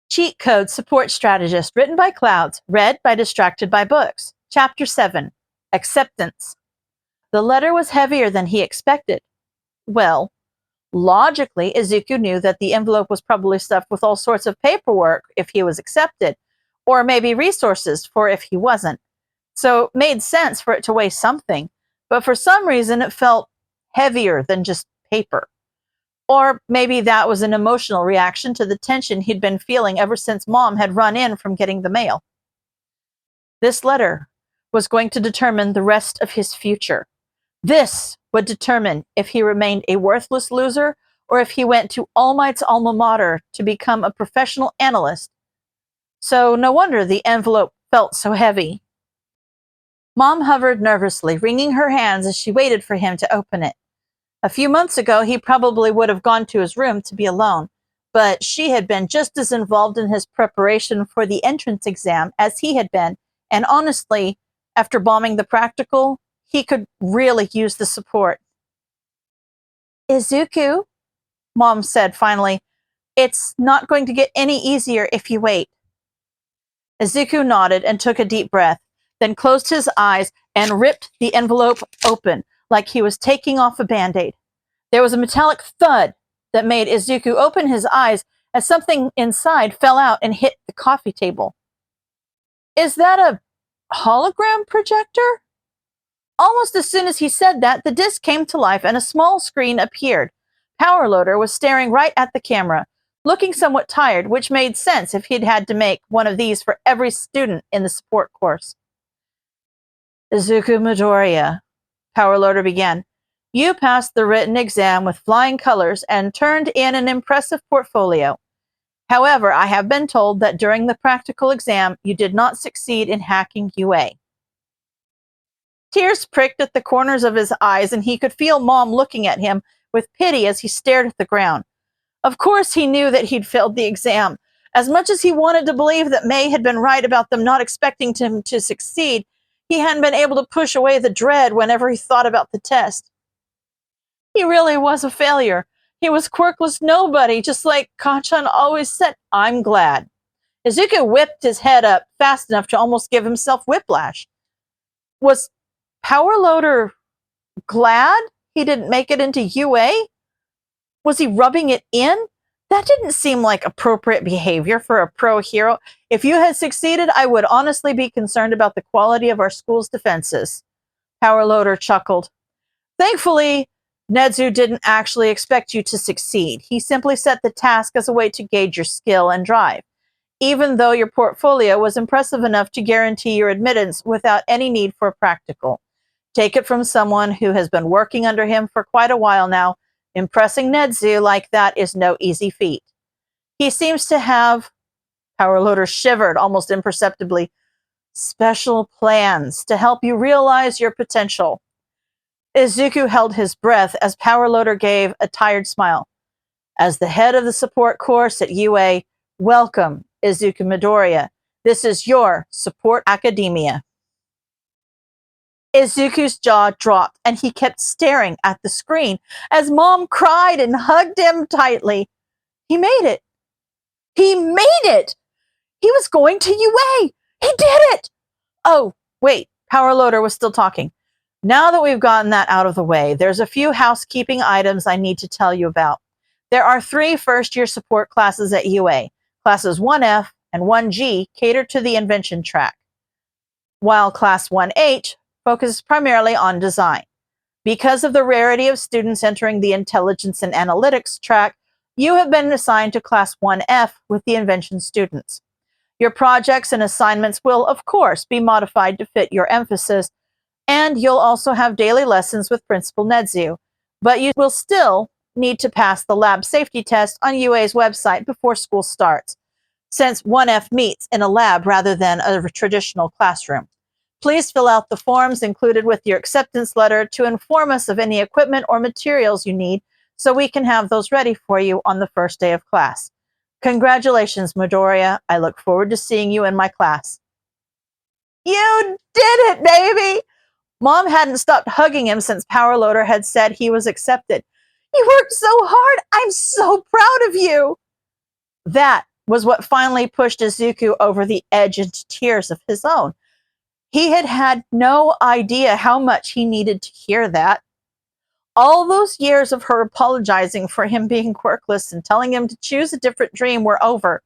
Cheat Code Support Strategist, written by Clouds, read by Distracted by Books. Chapter 7, Acceptance. The letter was heavier than he expected. Well, logically, Izuku knew that the envelope was probably stuffed with all sorts of paperwork if he was accepted, or maybe resources for if he wasn't. So it made sense for it to weigh something, but for some reason it felt heavier than just paper. Or maybe that was an emotional reaction to the tension he'd been feeling ever since Mom had run in from getting the mail. This letter was going to determine the rest of his future. This would determine if he remained a worthless loser or if he went to All Might's alma mater to become a professional analyst. So no wonder the envelope felt so heavy. Mom hovered nervously, wringing her hands as she waited for him to open it. A few months ago, he probably would have gone to his room to be alone, but she had been just as involved in his preparation for the entrance exam as he had been, and honestly, after bombing the practical, he could really use the support. Izuku, Mom said finally, it's not going to get any easier if you wait. Izuku nodded and took a deep breath, then closed his eyes and ripped the envelope open like he was taking off a Band-Aid. There was a metallic thud that made Izuku open his eyes as something inside fell out and hit the coffee table. Is that a hologram projector? Almost as soon as he said that, the disc came to life and a small screen appeared. Power Loader was staring right at the camera, looking somewhat tired, which made sense if he'd had to make one of these for every student in the support course. Izuku Midoriya, Power Loader began. You passed the written exam with flying colors and turned in an impressive portfolio. However, I have been told that during the practical exam, you did not succeed in hacking UA. Tears pricked at the corners of his eyes, and he could feel Mom looking at him with pity as he stared at the ground. Of course, he knew that he'd failed the exam. As much as he wanted to believe that May had been right about them not expecting him to succeed, he hadn't been able to push away the dread whenever he thought about the test. He really was a failure. He was quirkless nobody, just like Kacchan always said. I'm glad. Izuku whipped his head up fast enough to almost give himself whiplash. Was Power Loader glad he didn't make it into UA? Was he rubbing it in? That didn't seem like appropriate behavior for a pro hero. If you had succeeded, I would honestly be concerned about the quality of our school's defenses. Power Loader chuckled. Thankfully, Nedzu didn't actually expect you to succeed. He simply set the task as a way to gauge your skill and drive, even though your portfolio was impressive enough to guarantee your admittance without any need for a practical. Take it from someone who has been working under him for quite a while now. Impressing Nedzu like that is no easy feat. He seems to have, Power Loader shivered almost imperceptibly, special plans to help you realize your potential. Izuku held his breath as Power Loader gave a tired smile. As the head of the support course at UA, welcome, Izuku Midoriya. This is your support academia. Izuku's jaw dropped, and he kept staring at the screen as Mom cried and hugged him tightly. He made it. He made it! He was going to UA! He did it! Oh, wait, Power Loader was still talking. Now that we've gotten that out of the way, there's a few housekeeping items I need to tell you about. There are 3 first-year support classes at UA. Classes 1F and 1G cater to the invention track, while Class 1H focuses primarily on design. Because of the rarity of students entering the intelligence and analytics track, you have been assigned to Class 1F with the invention students. Your projects and assignments will, of course, be modified to fit your emphasis, and you'll also have daily lessons with Principal Nedzu, but you will still need to pass the lab safety test on UA's website before school starts, since 1F meets in a lab rather than a traditional classroom. Please fill out the forms included with your acceptance letter to inform us of any equipment or materials you need so we can have those ready for you on the first day of class. Congratulations, Midoriya. I look forward to seeing you in my class. You did it, baby! Mom hadn't stopped hugging him since Power Loader had said he was accepted. You worked so hard. I'm so proud of you. That was what finally pushed Izuku over the edge into tears of his own. He had had no idea how much he needed to hear that. All those years of her apologizing for him being quirkless and telling him to choose a different dream were over.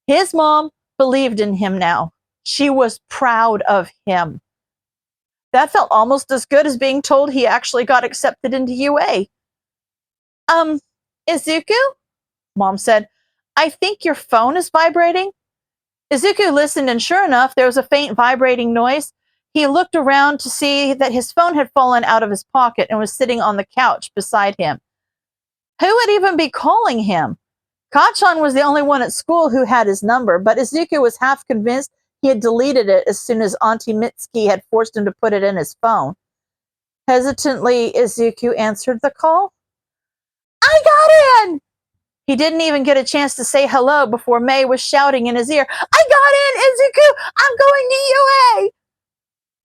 His mom believed in him now. She was proud of him. That felt almost as good as being told he actually got accepted into UA. Izuku? Mom said, I think your phone is vibrating. Izuku listened, and sure enough, there was a faint vibrating noise. He looked around to see that his phone had fallen out of his pocket and was sitting on the couch beside him. Who would even be calling him? Kacchan was the only one at school who had his number, but Izuku was half convinced he had deleted it as soon as Auntie Mitsuki had forced him to put it in his phone. Hesitantly, Izuku answered the call. I got in! He didn't even get a chance to say hello before May was shouting in his ear, I got in, Izuku! I'm going to UA!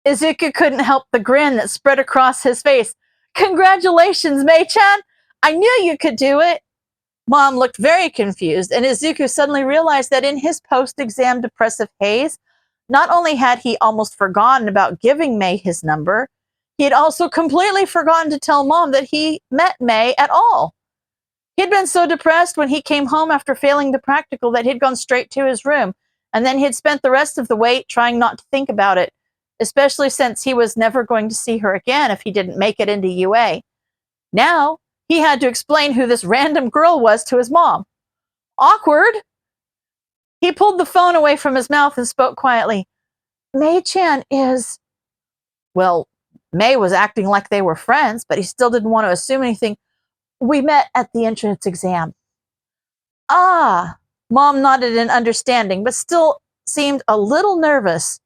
Izuku couldn't help the grin that spread across his face. Congratulations, May-chan! I knew you could do it! Mom looked very confused, and Izuku suddenly realized that in his post-exam depressive haze, not only had he almost forgotten about giving May his number, he had also completely forgotten to tell Mom that he met May at all. He had been so depressed when he came home after failing the practical that he'd gone straight to his room, and then he'd spent the rest of the wait trying not to think about it, especially since he was never going to see her again if he didn't make it into UA. Now, he had to explain who this random girl was to his mom. Awkward. He pulled the phone away from his mouth and spoke quietly. May-chan is... Well, May was acting like they were friends, but he still didn't want to assume anything. We met at the entrance exam. Ah, Mom nodded in understanding, but still seemed a little nervous.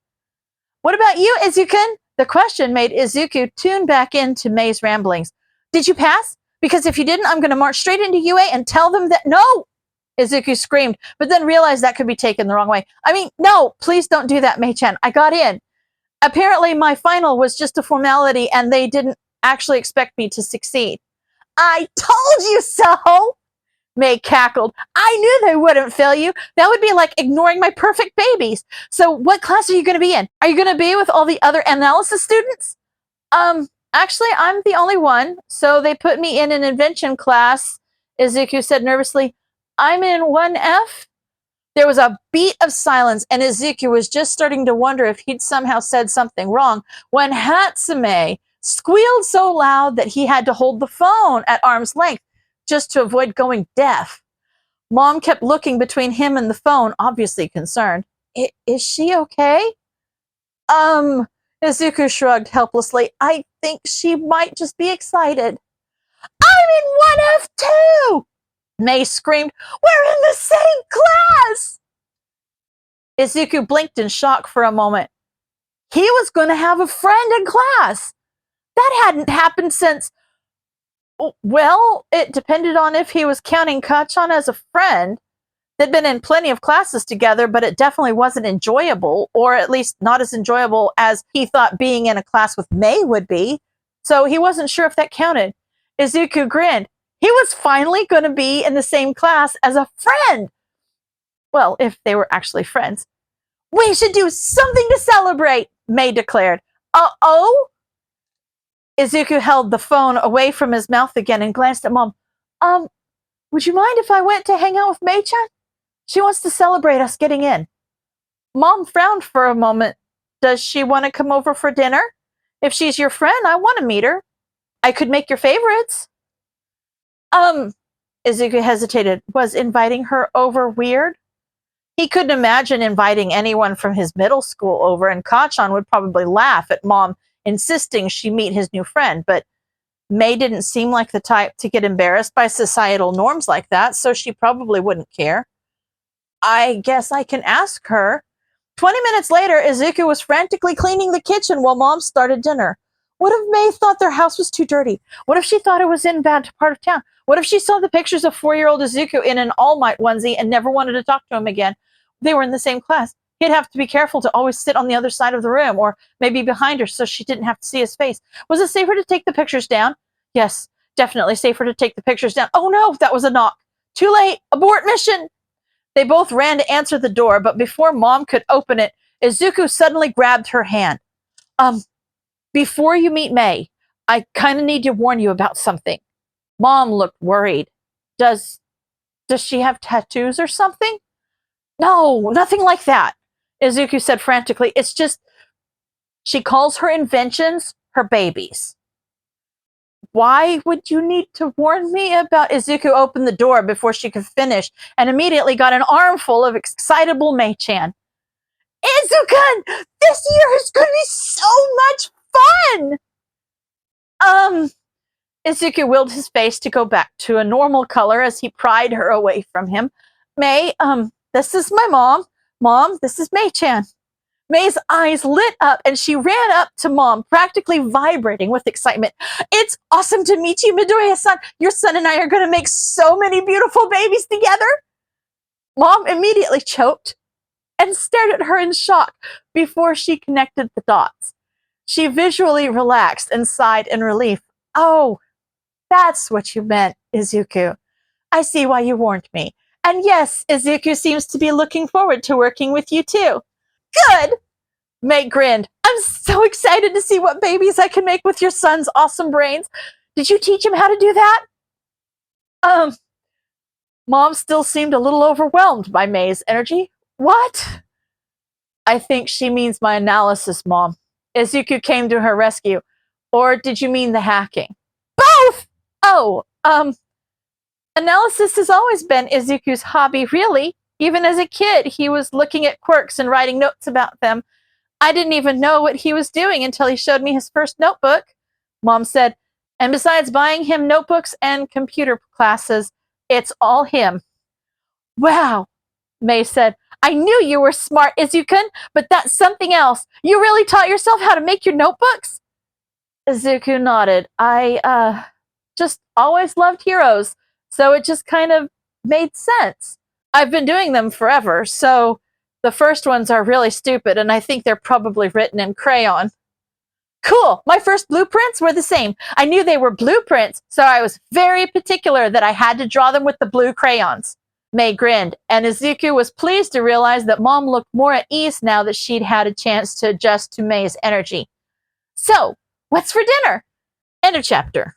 What about you, Izuku? The question made Izuku tune back into May's ramblings. Did you pass? Because if you didn't, I'm going to march straight into UA and tell them that... No! Izuku screamed, but then realized that could be taken the wrong way. I mean, no, please don't do that, May-chan. I got in. Apparently, my final was just a formality, and they didn't actually expect me to succeed. I told you so! May cackled. I knew they wouldn't fail you. That would be like ignoring my perfect babies. So what class are you going to be in? Are you going to be with all the other analysis students? Actually, I'm the only one. So they put me in an invention class, Izuku said nervously. I'm in 1F? There was a beat of silence, and Izuku was just starting to wonder if he'd somehow said something wrong when Hatsume squealed so loud that he had to hold the phone at arm's length just to avoid going deaf. Mom kept looking between him and the phone, obviously concerned. Is she okay? Izuku shrugged helplessly. I think she might just be excited. I'm in 1F too! May screamed. We're in the same class! Izuku blinked in shock for a moment. He was going to have a friend in class. That hadn't happened since... Well, it depended on if he was counting Kacchan as a friend. They'd been in plenty of classes together, but it definitely wasn't enjoyable, or at least not as enjoyable as he thought being in a class with May would be. So he wasn't sure if that counted. Izuku grinned. He was finally going to be in the same class as a friend. Well, if they were actually friends. We should do something to celebrate, May declared. Uh-oh? Izuku held the phone away from his mouth again and glanced at Mom. Would you mind if I went to hang out with May-chan? She wants to celebrate us getting in. Mom frowned for a moment. Does she want to come over for dinner? If she's your friend, I want to meet her. I could make your favorites. Izuku hesitated. Was inviting her over weird? He couldn't imagine inviting anyone from his middle school over, and Kacchan would probably laugh at Mom insisting she meet his new friend, but May didn't seem like the type to get embarrassed by societal norms like that, so she probably wouldn't care. I guess I can ask her. 20 minutes later, Izuku was frantically cleaning the kitchen while Mom started dinner. What if May thought their house was too dirty? What if she thought it was in a bad part of town? What if she saw the pictures of 4-year-old Izuku in an All Might onesie and never wanted to talk to him again? They were in the same class. He'd have to be careful to always sit on the other side of the room, or maybe behind her so she didn't have to see his face. Was it safer to take the pictures down? Yes, definitely safer to take the pictures down. Oh no, that was a knock. Too late. Abort mission. They both ran to answer the door, but before Mom could open it, Izuku suddenly grabbed her hand. Before you meet May, I kind of need to warn you about something. Mom looked worried. Does she have tattoos or something? No, nothing like that, Izuku said frantically. It's just, she calls her inventions her babies. Why would you need to warn me about? Izuku opened the door before she could finish and immediately got an armful of excitable Mei-chan. Izuku, this year is going to be so much fun! Izuku willed his face to go back to a normal color as he pried her away from him. May, this is my mom. Mom, this is Mei-chan. May's eyes lit up and she ran up to Mom, practically vibrating with excitement. It's awesome to meet you, Midoriya-san. Your son and I are going to make so many beautiful babies together. Mom immediately choked and stared at her in shock before she connected the dots. She visually relaxed and sighed in relief. Oh, that's what you meant, Izuku. I see why you warned me. And yes, Izuku seems to be looking forward to working with you too. Good! May grinned. I'm so excited to see what babies I can make with your son's awesome brains. Did you teach him how to do that? Mom still seemed a little overwhelmed by May's energy. What? I think she means my analysis, Mom. Izuku came to her rescue. Or did you mean the hacking? Both! Oh, analysis has always been Izuku's hobby, really. Even as a kid, he was looking at quirks and writing notes about them. I didn't even know what he was doing until he showed me his first notebook, Mom said. And besides buying him notebooks and computer classes, it's all him. Wow, May said. I knew you were smart, Izuku, but that's something else. You really taught yourself how to make your notebooks? Izuku nodded. I, just always loved heroes, so it just kind of made sense. I've been doing them forever, so the first ones are really stupid, and I think they're probably written in crayon. Cool! My first blueprints were the same. I knew they were blueprints, so I was very particular that I had to draw them with the blue crayons. May grinned, and Izuku was pleased to realize that Mom looked more at ease now that she'd had a chance to adjust to May's energy. So, what's for dinner? End of chapter.